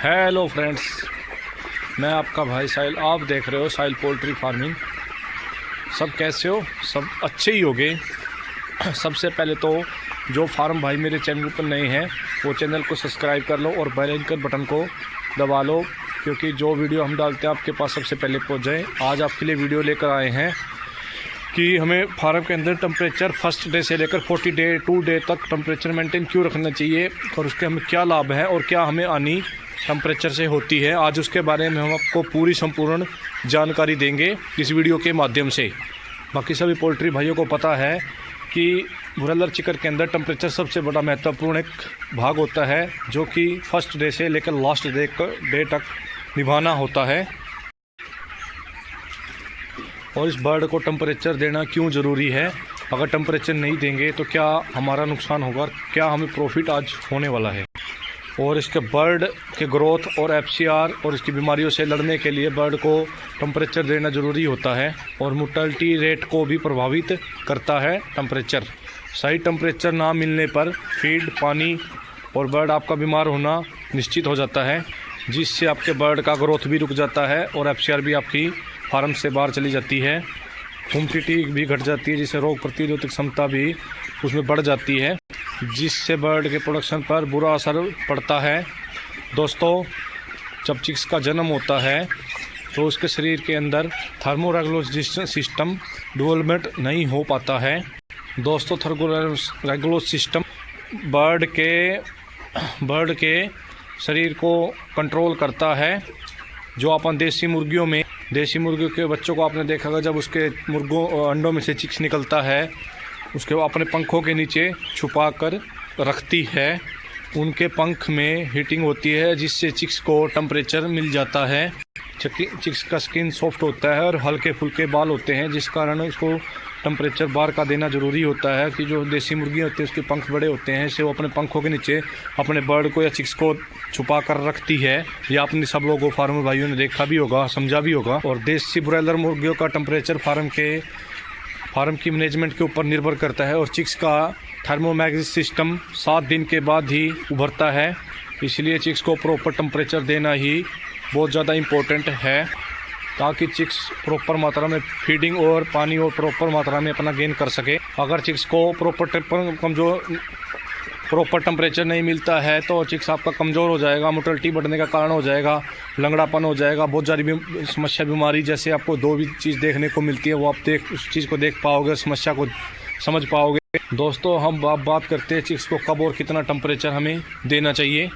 Hello friends, मैं आपका भाई साहिल। आप देख रहे हो साहिल पोल्ट्री फार्मिंग। सब कैसे हो? सब अच्छे ही होंगे। सबसे पहले तो जो फार्म भाई मेरे चैनल पर नए हैं वो चैनल को सब्सक्राइब कर लो और बेल आइकन बटन को दबा लो, क्योंकि जो वीडियो हम डालते हैं आपके पास सबसे पहले पहुंच जाए। आज आपके लिए वीडियो लेकर आए हैं कि हमें फार्म के अंदर टेम्परेचर फर्स्ट डे से लेकर 2 डे तक टेम्परेचर मेंटेन क्यों रखना चाहिए और उसके हमें क्या लाभ है और क्या हमें हानि टेम्परेचर से होती है। आज उसके बारे में हम आपको पूरी संपूर्ण जानकारी देंगे इस वीडियो के माध्यम से। बाकी सभी पोल्ट्री भाइयों को पता है कि ब्रॉयलर चिकन के अंदर टेम्परेचर सबसे बड़ा महत्वपूर्ण एक भाग होता है, जो कि फर्स्ट डे से लेकर लास्ट डे तक निभाना होता है। और इस बर्ड को टेम्परेचर देना क्यों ज़रूरी है, अगर टेम्परेचर नहीं देंगे तो क्या हमारा नुकसान होगा, क्या हमें प्रॉफिट आज होने वाला है। और इसके बर्ड के ग्रोथ और एफसीआर और इसकी बीमारियों से लड़ने के लिए बर्ड को टेम्परेचर देना ज़रूरी होता है। और मोर्टेलिटी रेट को भी प्रभावित करता है टेम्परेचर। सही टेम्परेचर ना मिलने पर फीड, पानी और बर्ड आपका बीमार होना निश्चित हो जाता है, जिससे आपके बर्ड का ग्रोथ भी रुक जाता है और एफसीआर भी आपकी फार्म से बाहर चली जाती है। ह्यूमिडिटी भी घट जाती है, जिससे रोग प्रतिरोधक क्षमता भी उसमें बढ़ जाती है, जिससे बर्ड के प्रोडक्शन पर बुरा असर पड़ता है। दोस्तों, जब चिक्स का जन्म होता है तो उसके शरीर के अंदर थर्मोरेगुलेटरी सिस्टम डेवलपमेंट नहीं हो पाता है। दोस्तों, थर्मोरेगुलेटरी सिस्टम बर्ड के शरीर को कंट्रोल करता है। जो अपन देसी मुर्गियों के बच्चों को आपने देखा होगा, जब उसके अंडों में से चिक्स निकलता है उसके वो अपने पंखों के नीचे छुपा कर रखती है। उनके पंख में हीटिंग होती है, जिससे चिक्स को टेम्परेचर मिल जाता है। चिक्स का स्किन सॉफ्ट होता है और हल्के फुल्के बाल होते हैं, जिस कारण उसको टेम्परेचर बाहर का देना ज़रूरी होता है। कि जो देसी मुर्गी होती है उसके पंख बड़े होते हैं, इससे वो अपने पंखों के नीचे अपने बर्ड को या चिक्स को छुपा कर रखती है। या अपने सब लोगों फार्मर भाइयों ने देखा भी होगा, समझा भी होगा। और देसी ब्रॉयलर मुर्गियों का टेम्परेचर फार्म की मैनेजमेंट के ऊपर निर्भर करता है। और चिक्स का थर्मोमैग्नेटिक सिस्टम 7 दिन के बाद ही उभरता है, इसलिए चिक्स को प्रॉपर टेम्परेचर देना ही बहुत ज़्यादा इम्पोर्टेंट है, ताकि चिक्स प्रॉपर मात्रा में फीडिंग और पानी और प्रॉपर मात्रा में अपना गेन कर सके। अगर चिक्स को प्रॉपर टेम्परेचर नहीं मिलता है तो चिक्स आपका कमज़ोर हो जाएगा, मोर्टेलिटी बढ़ने का कारण हो जाएगा, लंगड़ापन हो जाएगा, बहुत सारी समस्या बीमारी जैसे आपको 2 भी चीज़ देखने को मिलती है, वो आप उस चीज़ को देख पाओगे, समस्या को समझ पाओगे। दोस्तों, हम बात करते हैं चिक्स को कब और कितना टेम्परेचर हमें देना चाहिए।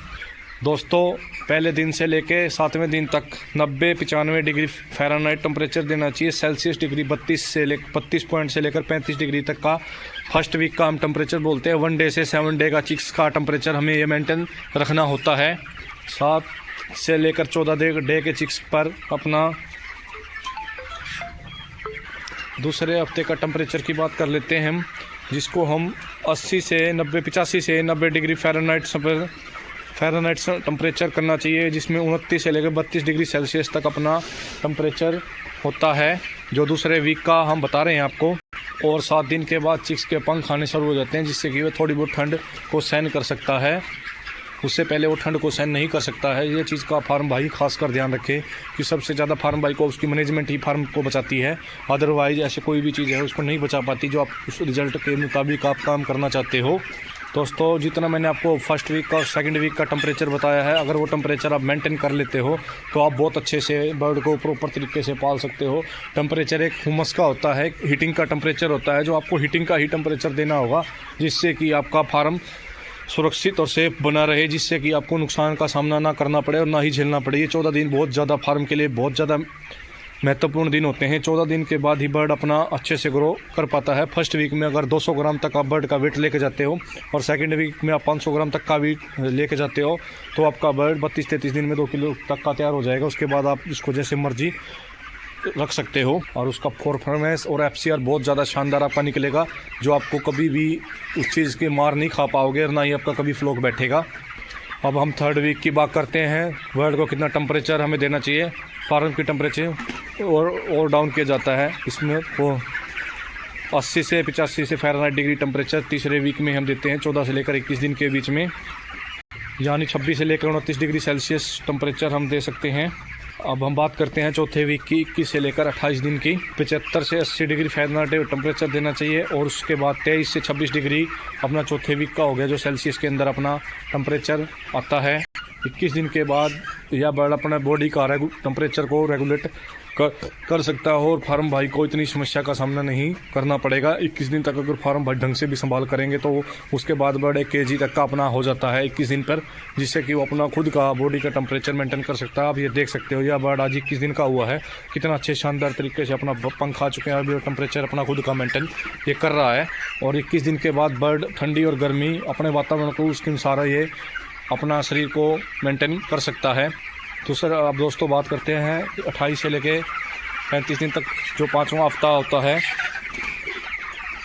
दोस्तों, पहले दिन से लेकर 7वें दिन तक 90-95 डिग्री फ़ारेनहाइट टेम्परेचर देना चाहिए। सेल्सियस डिग्री 32 पॉइंट से लेकर 35 डिग्री तक का फर्स्ट वीक का हम टेम्परेचर बोलते हैं। 1 डे से 7 डे का चिक्स का टेम्परेचर हमें ये मेंटेन रखना होता है। 7 से लेकर 14 डे के चिक्स पर अपना दूसरे हफ्ते का टेम्परेचर की बात कर लेते हैं हम, जिसको हम 85 से 90 डिग्री फ़ारेनहाइट टेम्परेचर करना चाहिए, जिसमें 29 से लेकर 32 डिग्री सेल्सियस तक अपना टेम्परेचर होता है, जो दूसरे वीक का हम बता रहे हैं आपको। और 7 दिन के बाद चिक्स के पंख आने शुरू हो जाते हैं, जिससे कि वह थोड़ी बहुत ठंड को सहन कर सकता है। उससे पहले वो ठंड को सहन नहीं कर सकता है। ये चीज़ का फार्म भाई खासकर ध्यान रखे कि सबसे ज़्यादा फार्म भाई को उसकी मैनेजमेंट ही फार्म को बचाती है। अदरवाइज ऐसे कोई भी चीज़ है उसको नहीं बचा पाती, जो आप उस रिज़ल्ट के मुताबिक आप काम करना चाहते हो। दोस्तों, जितना मैंने आपको फर्स्ट वीक का और सेकंड वीक का टेम्परेचर बताया है, अगर वो टेम्परेचर आप मेंटेन कर लेते हो तो आप बहुत अच्छे से बर्ड को प्रॉपर तरीके से पाल सकते हो। टेम्परेचर एक ह्यूमस का होता है, हीटिंग का टेम्परेचर होता है, जो आपको हीटिंग का ही टेम्परेचर देना होगा, जिससे कि आपका फार्म सुरक्षित और सेफ बना रहे, जिससे कि आपको नुकसान का सामना ना करना पड़े और ना ही झेलना पड़े। ये 14 दिन बहुत ज़्यादा फार्म के लिए बहुत ज़्यादा महत्वपूर्ण दिन होते हैं। 14 दिन के बाद ही बर्ड अपना अच्छे से ग्रो कर पाता है। फर्स्ट वीक में अगर 200 ग्राम तक आप बर्ड का वेट लेके जाते हो और सेकंड वीक में आप 500 ग्राम तक का वेट लेके जाते हो, तो आपका बर्ड 32-33 दिन में 2 किलो तक का तैयार हो जाएगा। उसके बाद आप इसको जैसे मर्जी रख सकते हो और उसका परफॉर्मेंस और एफसीआर बहुत ज़्यादा शानदार आपका निकलेगा, जो आपको कभी भी उस चीज़ के मार नहीं खा पाओगे और ना ही आपका कभी फ्लॉक बैठेगा। अब हम 3rd वीक की बात करते हैं। बर्ड को कितना टेम्परेचर हमें देना चाहिए। फार्म की टेम्परेचर और डाउन किया जाता है, इसमें वो 80 से 85 से फ़ारेनहाइट डिग्री टेम्परेचर तीसरे वीक में हम देते हैं, 14 से लेकर 21 दिन के बीच में। यानी 26 से लेकर 29 डिग्री सेल्सियस टेम्परेचर हम दे सकते हैं। अब हम बात करते हैं चौथे वीक की, 21 से लेकर 28 दिन की। 75 से 80 डिग्री फ़ारेनहाइट टेम्परेचर देना चाहिए और उसके बाद 23 से 26 डिग्री अपना चौथे वीक का हो गया, जो सेल्सियस के अंदर अपना टेम्परेचर आता है। 21 दिन के बाद यह बर्ड अपने बॉडी का टेम्परेचर को रेगुलेट कर सकता है और फार्म भाई को इतनी समस्या का सामना नहीं करना पड़ेगा। 21 दिन तक अगर फार्म भाई ढंग से भी संभाल करेंगे तो उसके बाद बर्ड 1 kg तक का अपना हो जाता है 21 दिन पर, जिससे कि वो अपना खुद का बॉडी का टेम्परेचर मेंटेन कर सकता है। आप ये देख सकते हो यह बर्ड आज 21 दिन का हुआ है, कितना अच्छे शानदार तरीके से अपना पंख आ चुके हैं, अभी टेम्परेचर अपना खुद का मेंटेन ये कर रहा है। और 21 दिन के बाद बर्ड ठंडी और गर्मी अपने वातावरण को उसके अनुसार ये अपना शरीर को मेंटेन कर सकता है। तो सर अब दोस्तों बात करते हैं 28 से लेके 35 दिन तक जो 5वां हफ्ता होता है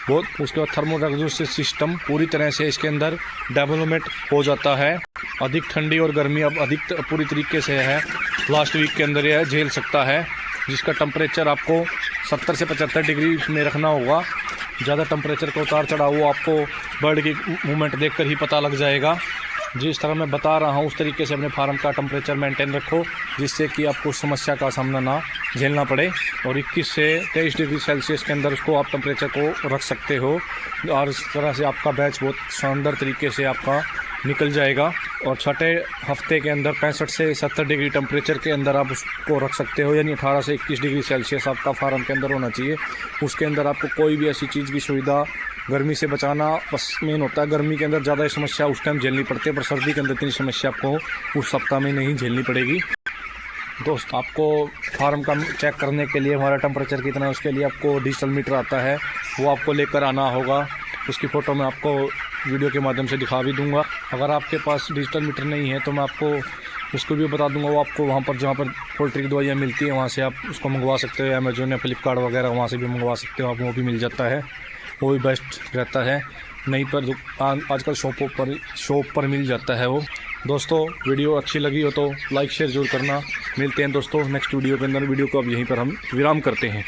वो, उसके बाद थर्मोरेगुलेटरी सिस्टम पूरी तरह से इसके अंदर डेवलपमेंट हो जाता है। अधिक ठंडी और गर्मी अब अधिक पूरी तरीके से है लास्ट वीक के अंदर यह झेल सकता है, जिसका टेम्परेचर आपको 70 से 75 डिग्री में रखना होगा। ज़्यादा टेम्परेचर का उतार चढ़ाव वो आपको बर्ड की मूवमेंट देखकर ही पता लग जाएगा। जिस तरह मैं बता रहा हूँ उस तरीके से अपने फार्म का टेम्परेचर मेंटेन रखो, जिससे कि आपको समस्या का सामना ना झेलना पड़े। और 21 से 23 डिग्री सेल्सियस के अंदर उसको आप टेम्परेचर को रख सकते हो और इस तरह से आपका बैच बहुत शानदार तरीके से आपका निकल जाएगा। और छठे हफ्ते के अंदर 65 से 70 डिग्री टेम्परेचर के अंदर आप उसको रख सकते हो, यानी 18 से 21 डिग्री सेल्सियस आपका फार्म के अंदर होना चाहिए। उसके अंदर आपको कोई भी ऐसी चीज़ की सुविधा, गर्मी से बचाना बस मेन होता है। गर्मी के अंदर ज़्यादा समस्या उस टाइम झेलनी पड़ती है, पर सर्दी के अंदर इतनी समस्या आपको उस सप्ताह में नहीं झेलनी पड़ेगी। दोस्त आपको फार्म का चेक करने के लिए हमारा टेम्परेचर कितना है उसके लिए आपको डिजिटल मीटर आता है, वो आपको लेकर आना होगा। उसकी फ़ोटो मैं आपको वीडियो के माध्यम से दिखा भी दूंगा। अगर आपके पास डिजिटल मीटर नहीं है तो मैं आपको उसको भी बता दूंगा, वो आपको वहाँ पर जहाँ पर पोल्ट्री की दवाइयाँ मिलती हैं वहाँ से आप उसको मंगवा सकते हो। अमेजोन या फ्लिपकार्ट वगैरह वहाँ से भी मंगवा सकते हो आप, वो भी मिल जाता है, वो भी बेस्ट रहता है। नहीं पर आजकल शॉप पर मिल जाता है वो। दोस्तों वीडियो अच्छी लगी हो तो लाइक शेयर जरूर करना। मिलते हैं दोस्तों नेक्स्ट वीडियो के अंदर। वीडियो को अब यहीं पर हम विराम करते हैं।